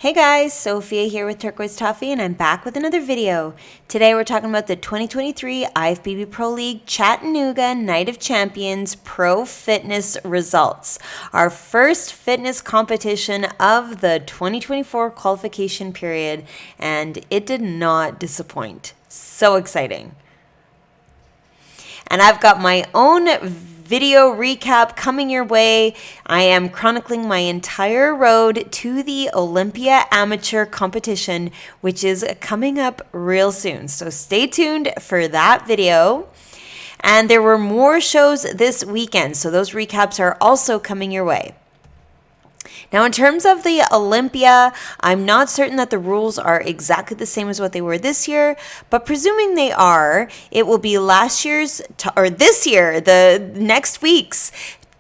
Hey guys, Sophia here with Turquoise Toffee, and I'm back with another video. Today we're talking about the 2023 IFBB Pro League Chattanooga Night of Champions Pro Fitness results. Our first fitness competition of the 2024 qualification period, and it did not disappoint. So exciting. And I've got my own video recap coming your way. I am chronicling my entire road to the Olympia Amateur Competition, which is coming up real soon. So stay tuned for that video. And there were more shows this weekend, so those recaps are also coming your way. Now, in terms of the Olympia, I'm not certain that the rules are exactly the same as what they were this year, but presuming they are, it will be this year, the next week's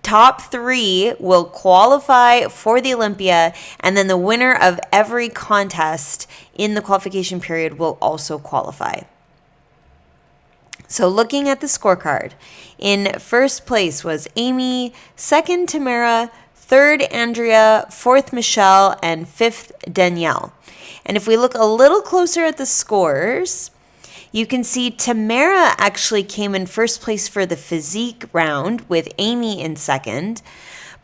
top 3 will qualify for the Olympia, and then the winner of every contest in the qualification period will also qualify. So looking at the scorecard, in first place was Amy, second Tamara, third, Andrea, fourth, Michelle, and fifth, Danielle. And if we look a little closer at the scores, you can see Tamara actually came in first place for the physique round with Amy in second.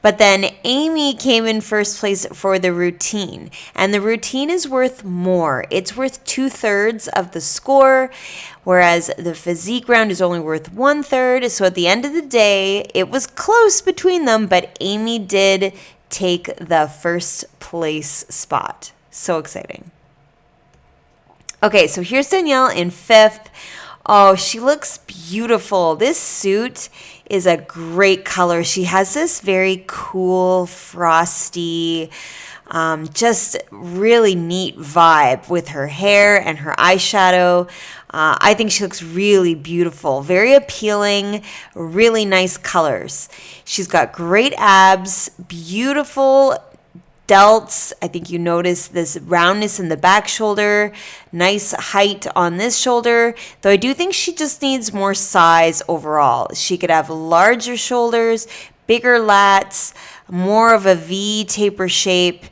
But then Amy came in first place for the routine. And the routine is worth more. It's worth 2/3 of the score, whereas the physique round is only worth 1/3. So at the end of the day, it was close between them, but Amy did take the first place spot. So exciting. Okay, so here's Danielle in fifth. Oh, she looks beautiful. This suit is a great color. She has this very cool, frosty, just really neat vibe with her hair and her eyeshadow. I think she looks really beautiful, very appealing, really nice colors. She's got great abs, beautiful delts. I think you notice this roundness in the back shoulder, nice height on this shoulder, though I do think she just needs more size overall. She could have larger shoulders, bigger lats, more of a V taper shape,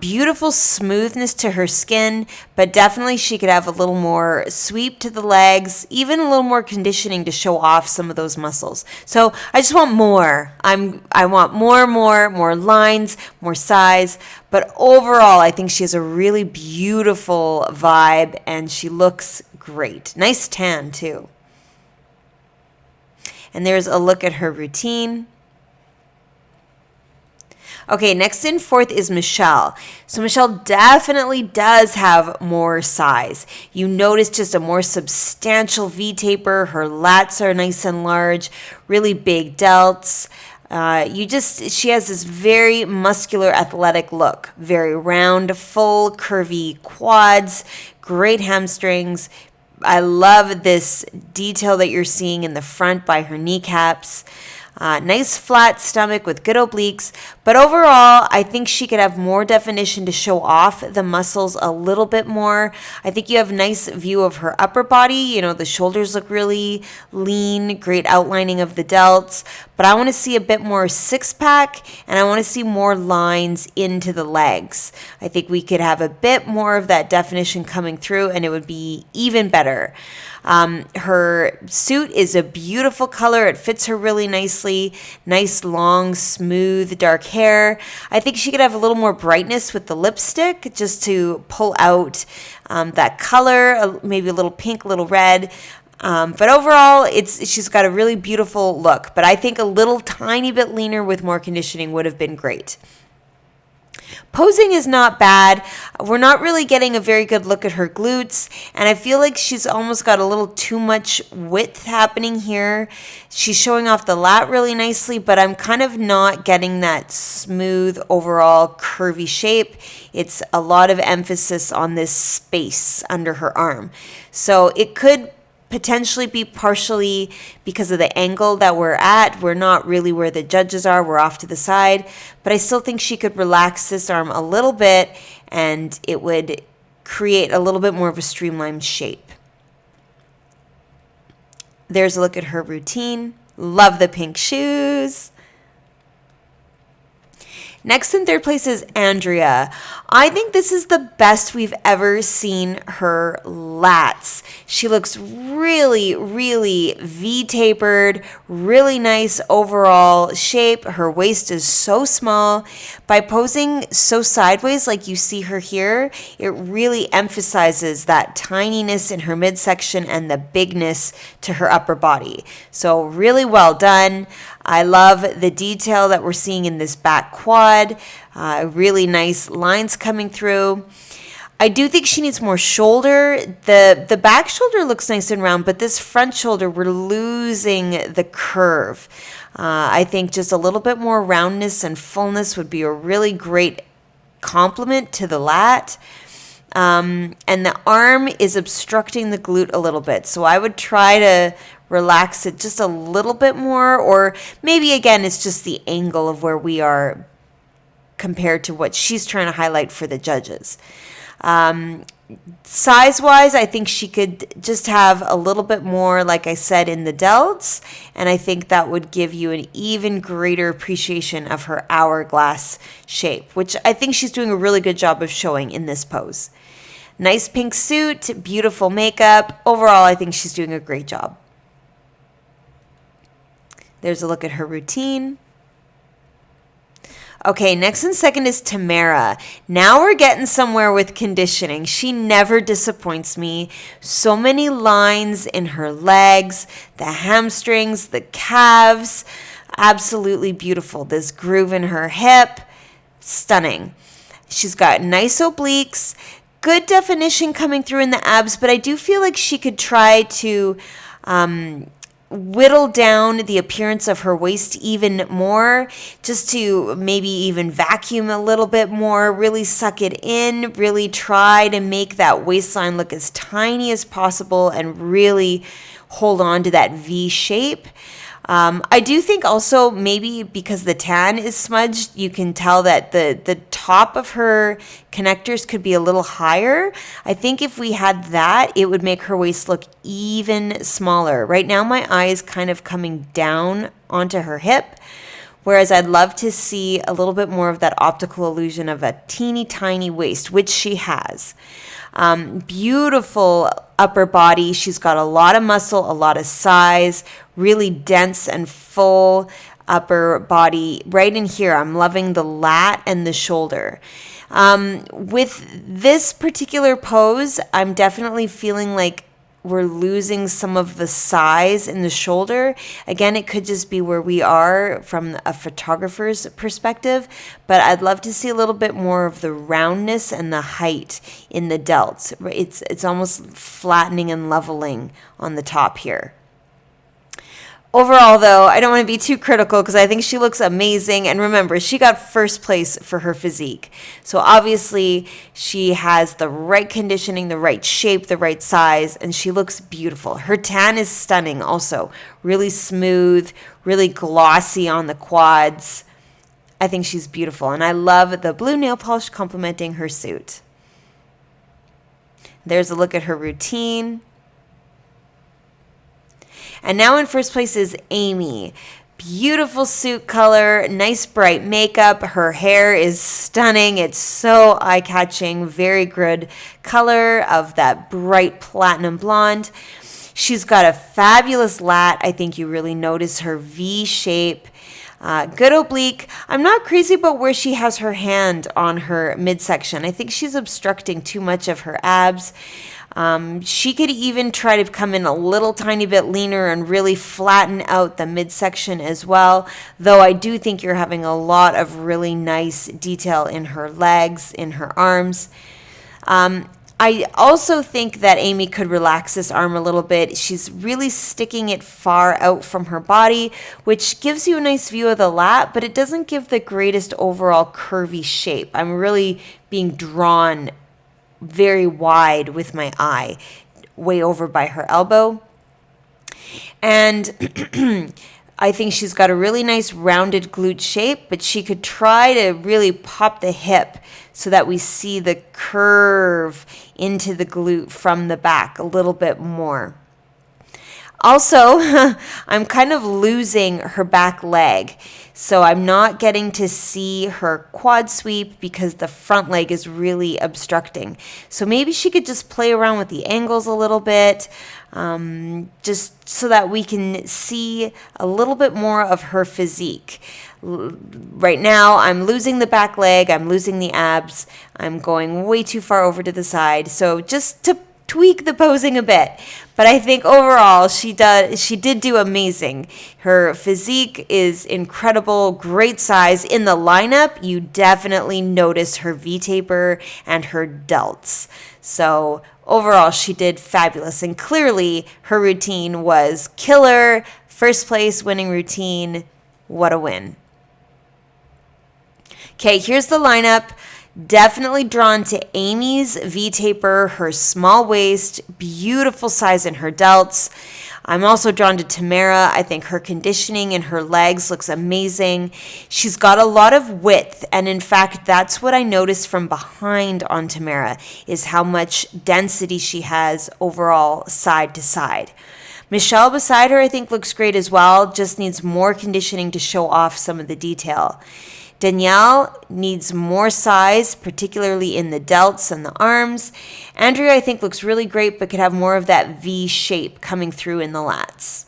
beautiful smoothness to her skin, but definitely she could have a little more sweep to the legs, even a little more conditioning to show off some of those muscles. So I just want more. I want more lines, more size, but overall I think she has a really beautiful vibe and she looks great. Nice tan too. And there's a look at her routine. Okay, next in fourth is Michelle. So Michelle definitely does have more size. You notice just a more substantial V-taper. Her lats are nice and large, really big delts. She has this very muscular, athletic look. Very round, full, curvy quads, great hamstrings. I love this detail that you're seeing in the front by her kneecaps. Nice flat stomach with good obliques, but overall, I think she could have more definition to show off the muscles a little bit more. I think you have a nice view of her upper body. You know, the shoulders look really lean, great outlining of the delts, but I want to see a bit more six-pack, and I want to see more lines into the legs. I think we could have a bit more of that definition coming through, and it would be even better. Her suit is a beautiful color. It fits her really nicely. Nice, long, smooth, dark hair. I think she could have a little more brightness with the lipstick just to pull out that color, maybe a little pink, a little red. But overall, she's got a really beautiful look. But I think a little tiny bit leaner with more conditioning would have been great. Posing is not bad. We're not really getting a very good look at her glutes, and I feel like she's almost got a little too much width happening here. She's showing off the lat really nicely, but I'm kind of not getting that smooth overall curvy shape. It's a lot of emphasis on this space under her arm. So it could potentially be partially because of the angle that we're at. We're not really where the judges are. We're off to the side. But I still think she could relax this arm a little bit and it would create a little bit more of a streamlined shape. There's a look at her routine. Love the pink shoes. Next in third place is Andrea. I think this is the best we've ever seen her lats. She looks really, really V-tapered, really nice overall shape. Her waist is so small. By posing so sideways like you see her here, it really emphasizes that tininess in her midsection and the bigness to her upper body. So really well done. I love the detail that we're seeing in this back quad. Really nice lines coming through. I do think she needs more shoulder. The back shoulder looks nice and round, but this front shoulder, we're losing the curve. I think just a little bit more roundness and fullness would be a really great complement to the lat. And the arm is obstructing the glute a little bit. So I would try to relax it just a little bit more, or maybe again, it's just the angle of where we are compared to what she's trying to highlight for the judges. Size-wise, I think she could just have a little bit more, like I said, in the delts, and I think that would give you an even greater appreciation of her hourglass shape, which I think she's doing a really good job of showing in this pose. Nice pink suit, beautiful makeup. Overall, I think she's doing a great job. There's a look at her routine. Okay, next and second is Tamara. Now we're getting somewhere with conditioning. She never disappoints me. So many lines in her legs, the hamstrings, the calves. Absolutely beautiful. This groove in her hip, stunning. She's got nice obliques, good definition coming through in the abs, but I do feel like she could try to whittle down the appearance of her waist even more, just to maybe even vacuum a little bit more, really suck it in, really try to make that waistline look as tiny as possible and really hold on to that V shape. I do think also maybe because the tan is smudged, you can tell that the top of her connectors could be a little higher. I think if we had that, it would make her waist look even smaller. Right now, my eye is kind of coming down onto her hip, whereas I'd love to see a little bit more of that optical illusion of a teeny tiny waist, which she has. Beautiful upper body. She's got a lot of muscle, a lot of size, really dense and full upper body. Right in here, I'm loving the lat and the shoulder. With this particular pose, I'm definitely feeling like we're losing some of the size in the shoulder. Again, it could just be where we are from a photographer's perspective, but I'd love to see a little bit more of the roundness and the height in the delts. It's almost flattening and leveling on the top here. Overall, though, I don't want to be too critical because I think she looks amazing. And remember, she got first place for her physique. So obviously, she has the right conditioning, the right shape, the right size, and she looks beautiful. Her tan is stunning also. Really smooth, really glossy on the quads. I think she's beautiful. And I love the blue nail polish complementing her suit. There's a look at her routine. And now in first place is Amy. Beautiful suit color, nice bright makeup. Her hair is stunning. It's so eye-catching, very good color of that bright platinum blonde. She's got a fabulous lat. I think you really notice her V shape. Good oblique. I'm not crazy about where she has her hand on her midsection. I think she's obstructing too much of her abs. She could even try to come in a little tiny bit leaner and really flatten out the midsection as well, though I do think you're having a lot of really nice detail in her legs, in her arms. I also think that Amy could relax this arm a little bit. She's really sticking it far out from her body, which gives you a nice view of the lat, but it doesn't give the greatest overall curvy shape. I'm really being drawn very wide with my eye, way over by her elbow. And I think she's got a really nice rounded glute shape, but she could try to really pop the hip so that we see the curve into the glute from the back a little bit more. Also, I'm kind of losing her back leg. So I'm not getting to see her quad sweep because the front leg is really obstructing. So maybe she could just play around with the angles a little bit, just so that we can see a little bit more of her physique. Right now, I'm losing the back leg, I'm losing the abs, I'm going way too far over to the side. So just to tweak the posing a bit. But I think overall she did do amazing. Her physique is incredible, great size. In the lineup, you definitely notice her V-taper and her delts. So overall, she did fabulous. And clearly, her routine was killer. First place winning routine. What a win. Okay, here's the lineup. Definitely drawn to Amy's V-taper, her small waist, beautiful size in her delts. I'm also drawn to Tamara. I think her conditioning in her legs looks amazing. She's got a lot of width, and in fact, that's what I noticed from behind on Tamara, is how much density she has overall side to side. Michelle beside her, I think, looks great as well, just needs more conditioning to show off some of the detail. Danielle needs more size, particularly in the delts and the arms. Andrea, I think, looks really great, but could have more of that V shape coming through in the lats.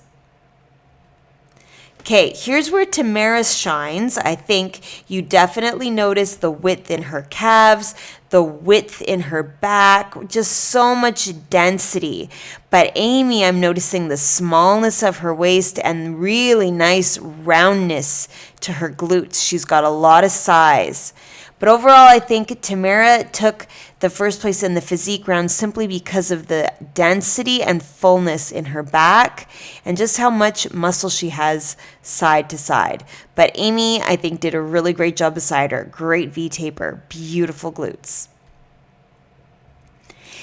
Okay, here's where Tamara shines. I think you definitely notice the width in her calves, the width in her back, just so much density. But Amy, I'm noticing the smallness of her waist and really nice roundness to her glutes. She's got a lot of size. But overall, I think Tamara took the first place in the physique round simply because of the density and fullness in her back and just how much muscle she has side to side. But Amy, I think, did a really great job beside her. Great V-taper, beautiful glutes.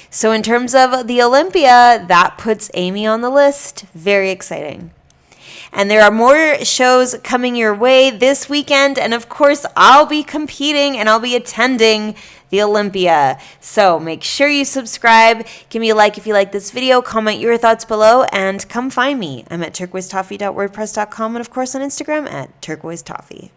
So in terms of the Olympia, that puts Amy on the list. Very exciting. And there are more shows coming your way this weekend. And of course, I'll be competing and I'll be attending the Olympia. So make sure you subscribe. Give me a like if you like this video. Comment your thoughts below and come find me. I'm at turquoisetoffee.wordpress.com and of course on Instagram at turquoisetoffee.